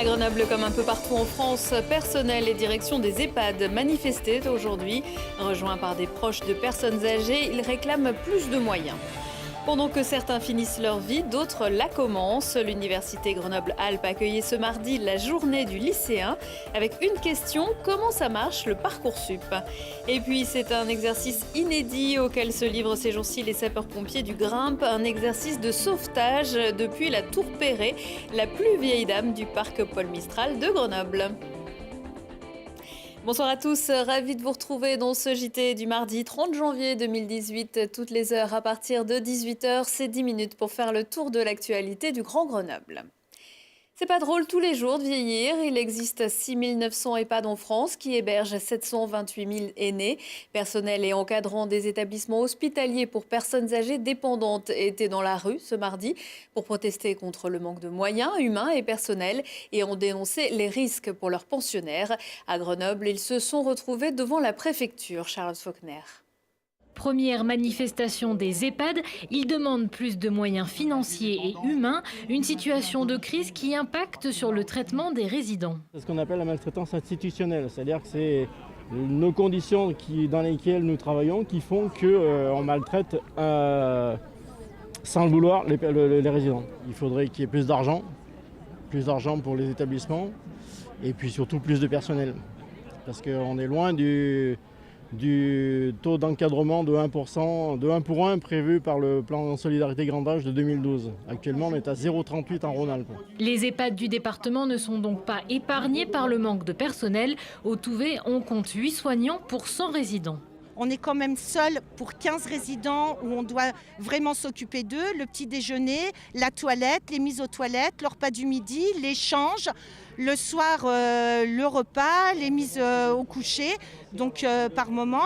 À Grenoble, comme un peu partout en France, personnel et direction des EHPAD manifestaient aujourd'hui. Rejoints par des proches de personnes âgées, ils réclament plus de moyens. Pendant que certains finissent leur vie, d'autres la commencent. L'université Grenoble-Alpes accueillait ce mardi la journée du lycéen avec une question: comment ça marche le Parcoursup? Et puis c'est un exercice inédit auquel se livrent ces jours-ci les sapeurs-pompiers du Grimpe, un exercice de sauvetage depuis la Tour Perret, la plus vieille dame du parc Paul Mistral de Grenoble. Bonsoir à tous, ravi de vous retrouver dans ce JT du mardi 30 janvier 2018. Toutes les heures à partir de 18h, c'est 10 minutes pour faire le tour de l'actualité du Grand Grenoble. C'est pas drôle tous les jours de vieillir. Il existe 6 900 EHPAD en France qui hébergent 728 000 aînés. Personnels et encadrants des établissements hospitaliers pour personnes âgées dépendantes étaient dans la rue ce mardi pour protester contre le manque de moyens humains et personnels et ont dénoncé les risques pour leurs pensionnaires. À Grenoble, ils se sont retrouvés devant la préfecture. Charles Faulkner. Première manifestation des EHPAD, ils demandent plus de moyens financiers et humains, une situation de crise qui impacte sur le traitement des résidents. C'est ce qu'on appelle la maltraitance institutionnelle, c'est-à-dire que c'est nos conditions dans lesquelles nous travaillons qui font qu'on maltraite sans le vouloir les résidents. Il faudrait qu'il y ait plus d'argent pour les établissements et puis surtout plus de personnel, parce qu'on est loin du taux d'encadrement de 1%, de 1 pour 1 prévu par le plan Solidarité Grand Âge de 2012. Actuellement, on est à 0,38 en Rhône-Alpes. Les EHPAD du département ne sont donc pas épargnés par le manque de personnel. Au Touvet, on compte 8 soignants pour 100 résidents. On est quand même seul pour 15 résidents où on doit vraiment s'occuper d'eux. Le petit déjeuner, la toilette, les mises aux toilettes, le repas du midi, l'échange, le soir le repas, les mises au coucher. Donc par moment,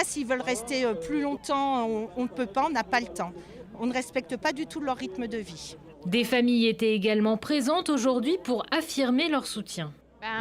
s'ils veulent rester plus longtemps, on ne peut pas, on n'a pas le temps. On ne respecte pas du tout leur rythme de vie. Des familles étaient également présentes aujourd'hui pour affirmer leur soutien.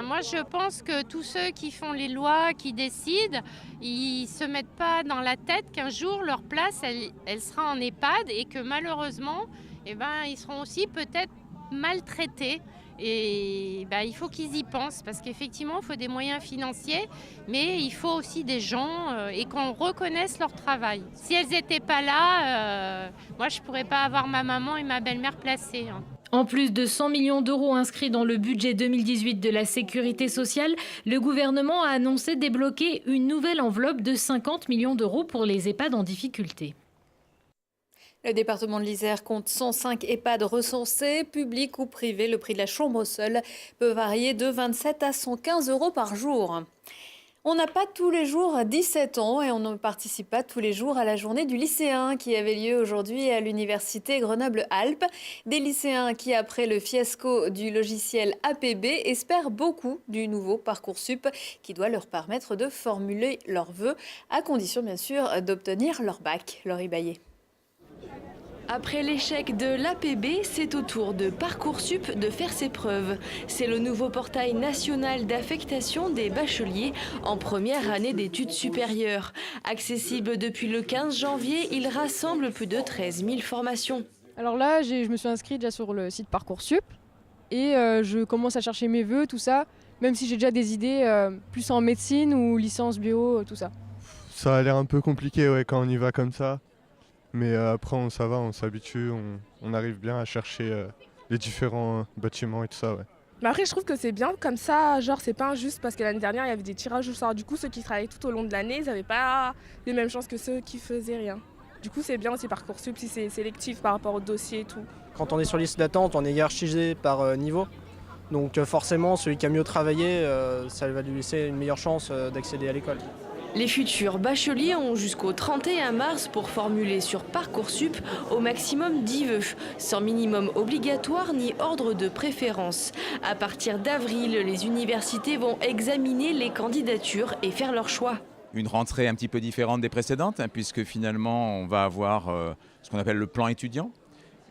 Moi, je pense que tous ceux qui font les lois, qui décident, ils ne se mettent pas dans la tête qu'un jour, leur place, elle sera en EHPAD et que malheureusement, ils seront aussi peut-être maltraités. Et il faut qu'ils y pensent parce qu'effectivement, il faut des moyens financiers, mais il faut aussi des gens et qu'on reconnaisse leur travail. Si elles n'étaient pas là, moi, je ne pourrais pas avoir ma maman et ma belle-mère placées. En plus de 100 millions d'euros inscrits dans le budget 2018 de la Sécurité sociale, le gouvernement a annoncé débloquer une nouvelle enveloppe de 50 millions d'euros pour les EHPAD en difficulté. Le département de l'Isère compte 105 EHPAD recensés, publics ou privés. Le prix de la chambre au sol peut varier de 27 à 115 euros par jour. On n'a pas tous les jours 17 ans et on ne participe pas tous les jours à la journée du lycéen qui avait lieu aujourd'hui à l'université Grenoble-Alpes. Des lycéens qui, après le fiasco du logiciel APB, espèrent beaucoup du nouveau Parcoursup qui doit leur permettre de formuler leurs vœux, à condition bien sûr d'obtenir leur bac. Laurie Baillet. Après l'échec de l'APB, c'est au tour de Parcoursup de faire ses preuves. C'est le nouveau portail national d'affectation des bacheliers en première année d'études supérieures. Accessible depuis le 15 janvier, il rassemble plus de 13 000 formations. Alors là, je me suis inscrite déjà sur le site Parcoursup et je commence à chercher mes vœux, tout ça, même si j'ai déjà des idées plus en médecine ou licence bio, tout ça. Ça a l'air un peu compliqué quand on y va comme ça. Mais après, ça va, on s'habitue, on arrive bien à chercher les différents bâtiments et tout ça. Ouais. Mais après, je trouve que c'est bien comme ça, genre c'est pas injuste parce que l'année dernière, il y avait des tirages au sort. Du coup, ceux qui travaillaient tout au long de l'année, ils n'avaient pas les mêmes chances que ceux qui faisaient rien. Du coup, c'est bien aussi Parcoursup si c'est sélectif par rapport au dossier et tout. Quand on est sur liste d'attente, on est hiérarchisé par niveau. Donc forcément, celui qui a mieux travaillé, ça va lui laisser une meilleure chance d'accéder à l'école. Les futurs bacheliers ont jusqu'au 31 mars pour formuler sur Parcoursup au maximum 10 vœux, sans minimum obligatoire ni ordre de préférence. À partir d'avril, les universités vont examiner les candidatures et faire leur choix. Une rentrée un petit peu différente des précédentes, puisque finalement on va avoir ce qu'on appelle le plan étudiant,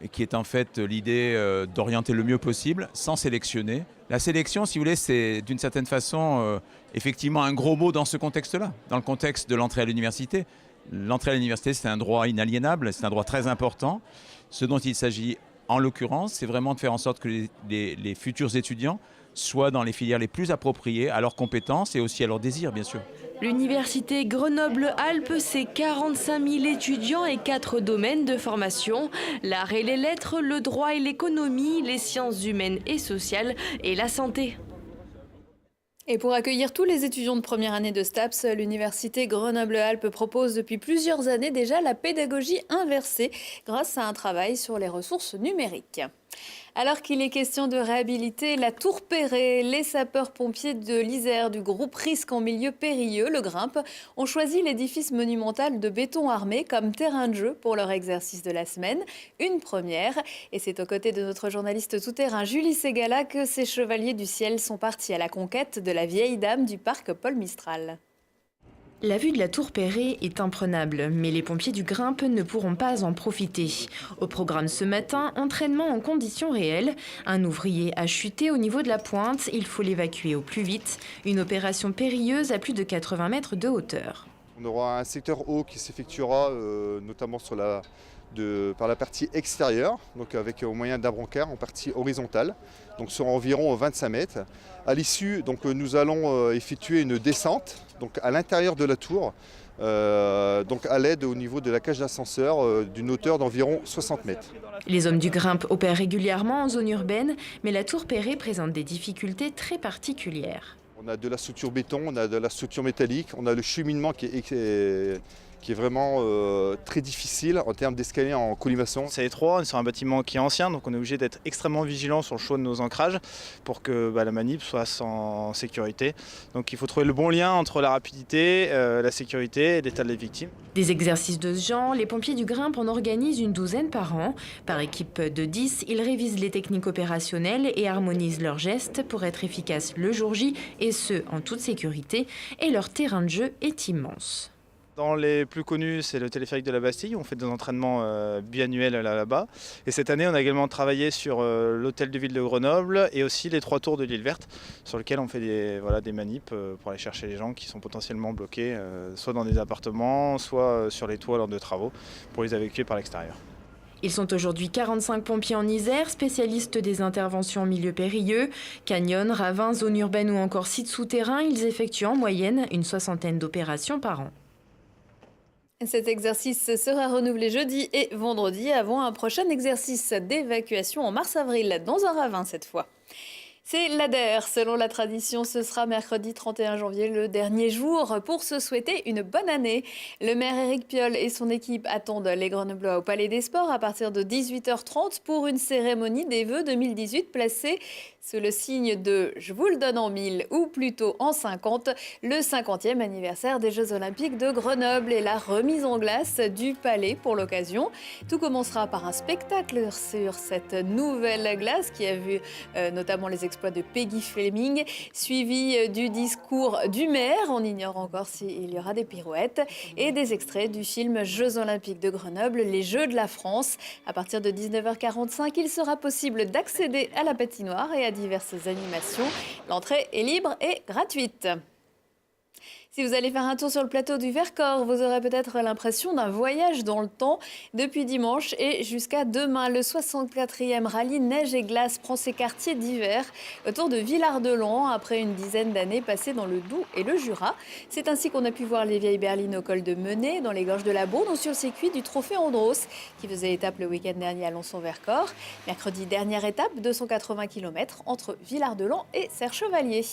et qui est en fait l'idée d'orienter le mieux possible sans sélectionner. La sélection, si vous voulez, c'est d'une certaine façon effectivement un gros mot dans ce contexte-là, dans le contexte de l'entrée à l'université. L'entrée à l'université, c'est un droit inaliénable, c'est un droit très important. Ce dont il s'agit En l'occurrence, c'est vraiment de faire en sorte que les futurs étudiants soient dans les filières les plus appropriées à leurs compétences et aussi à leurs désirs, bien sûr. L'université Grenoble-Alpes, c'est 45 000 étudiants et 4 domaines de formation. L'art et les lettres, le droit et l'économie, les sciences humaines et sociales et la santé. Et pour accueillir tous les étudiants de première année de STAPS, l'université Grenoble-Alpes propose depuis plusieurs années déjà la pédagogie inversée grâce à un travail sur les ressources numériques. Alors qu'il est question de réhabiliter la Tour Perret, les sapeurs-pompiers de l'Isère du groupe Risque en milieu périlleux, le Grimpe, ont choisi l'édifice monumental de béton armé comme terrain de jeu pour leur exercice de la semaine. Une première. Et c'est aux côtés de notre journaliste tout-terrain Julie Ségala que ces chevaliers du ciel sont partis à la conquête de la vieille dame du parc Paul Mistral. La vue de la Tour Perret est imprenable, mais les pompiers du Grimpe ne pourront pas en profiter. Au programme ce matin, entraînement en conditions réelles. Un ouvrier a chuté au niveau de la pointe, il faut l'évacuer au plus vite. Une opération périlleuse à plus de 80 mètres de hauteur. On aura un secteur haut qui s'effectuera notamment par la partie extérieure, donc avec au moyen d'un brancard en partie horizontale, donc sur environ 25 mètres. À l'issue, nous allons effectuer une descente donc à l'intérieur de la tour, donc à l'aide au niveau de la cage d'ascenseur d'une hauteur d'environ 60 mètres. Les hommes du Grimpe opèrent régulièrement en zone urbaine, mais la Tour Perret présente des difficultés très particulières. On a de la structure béton, on a de la structure métallique, on a le cheminement qui est vraiment très difficile en termes d'escalier en colimaçon. C'est étroit, on est sur un bâtiment qui est ancien, donc on est obligé d'être extrêmement vigilant sur le choix de nos ancrages pour que la manip soit en sécurité. Donc il faut trouver le bon lien entre la rapidité, la sécurité et l'état des victimes. Des exercices de ce genre, les pompiers du Grimpe en organisent une douzaine par an. Par équipe de 10, ils révisent les techniques opérationnelles et harmonisent leurs gestes pour être efficaces le jour J, et ce, en toute sécurité, et leur terrain de jeu est immense. Dans les plus connus, c'est le téléphérique de la Bastille. On fait des entraînements biannuels là-bas. Et cette année, on a également travaillé sur l'hôtel de ville de Grenoble et aussi les 3 tours de l'île Verte, sur lesquels on fait des manips pour aller chercher les gens qui sont potentiellement bloqués, soit dans des appartements, soit sur les toits lors de travaux, pour les évacuer par l'extérieur. Ils sont aujourd'hui 45 pompiers en Isère, spécialistes des interventions en milieu périlleux. Canyons, ravins, zones urbaines ou encore sites souterrains, ils effectuent en moyenne une 60aine d'opérations par an. Cet exercice sera renouvelé jeudi et vendredi avant un prochain exercice d'évacuation en mars-avril, dans un ravin cette fois. C'est l'ADER. Selon la tradition, ce sera mercredi 31 janvier, le dernier jour, pour se souhaiter une bonne année. Le maire Éric Piolle et son équipe attendent les Grenoblois au Palais des Sports à partir de 18h30 pour une cérémonie des vœux 2018 placée sous le signe de « Je vous le donne en 1000 » ou plutôt en 50, le 50e anniversaire des Jeux Olympiques de Grenoble et la remise en glace du Palais pour l'occasion. Tout commencera par un spectacle sur cette nouvelle glace qui a vu notamment les exploits de Peggy Fleming, suivi du discours du maire, on ignore encore s'il y aura des pirouettes, et des extraits du film Jeux Olympiques de Grenoble, les Jeux de la France. À partir de 19h45, il sera possible d'accéder à la patinoire et à diverses animations. L'entrée est libre et gratuite. Si vous allez faire un tour sur le plateau du Vercors, vous aurez peut-être l'impression d'un voyage dans le temps. Depuis dimanche et jusqu'à demain, le 64e rallye Neige et Glace prend ses quartiers d'hiver autour de Villard-de-Lans après une dizaine d'années passées dans le Doubs et le Jura. C'est ainsi qu'on a pu voir les vieilles berlines au col de Menet, dans les gorges de la Bourne ou sur le circuit du Trophée Andros qui faisait étape le week-end dernier à Lançon-Vercors. Mercredi, dernière étape, 280 km entre Villard-de-Lans et Serre-Chevalier.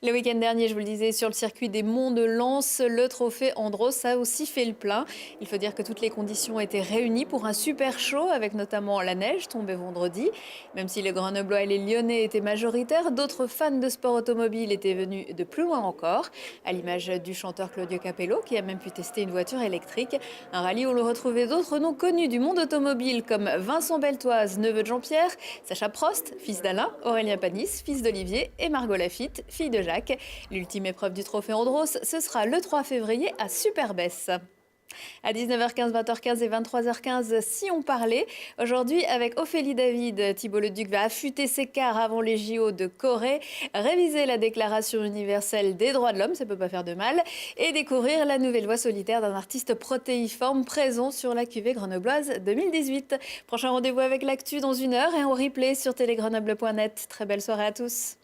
Le week-end dernier, je vous le disais, sur le circuit des Monts de Lens, le trophée Andros a aussi fait le plein. Il faut dire que toutes les conditions étaient réunies pour un super show, avec notamment la neige tombée vendredi. Même si les Grenoblois et les Lyonnais étaient majoritaires, d'autres fans de sport automobile étaient venus de plus loin encore, à l'image du chanteur Claudio Capello, qui a même pu tester une voiture électrique. Un rallye où l'on retrouvait d'autres noms connus du monde automobile, comme Vincent Beltoise, neveu de Jean-Pierre, Sacha Prost, fils d'Alain, Aurélien Panis, fils d'Olivier, et Margot Lafitte, fille de Jacques. L'ultime épreuve du trophée Andros, ce sera le 3 février à Superbès. À 19h15, 20h15 et 23h15, si on parlait. Aujourd'hui, avec Ophélie David, Thibault Leduc va affûter ses quarts avant les JO de Corée, réviser la Déclaration universelle des droits de l'homme, ça peut pas faire de mal, et découvrir la nouvelle voix solitaire d'un artiste protéiforme présent sur la cuvée grenobloise 2018. Prochain rendez-vous avec l'actu dans 1 heure et en replay sur télégrenoble.net. Très belle soirée à tous.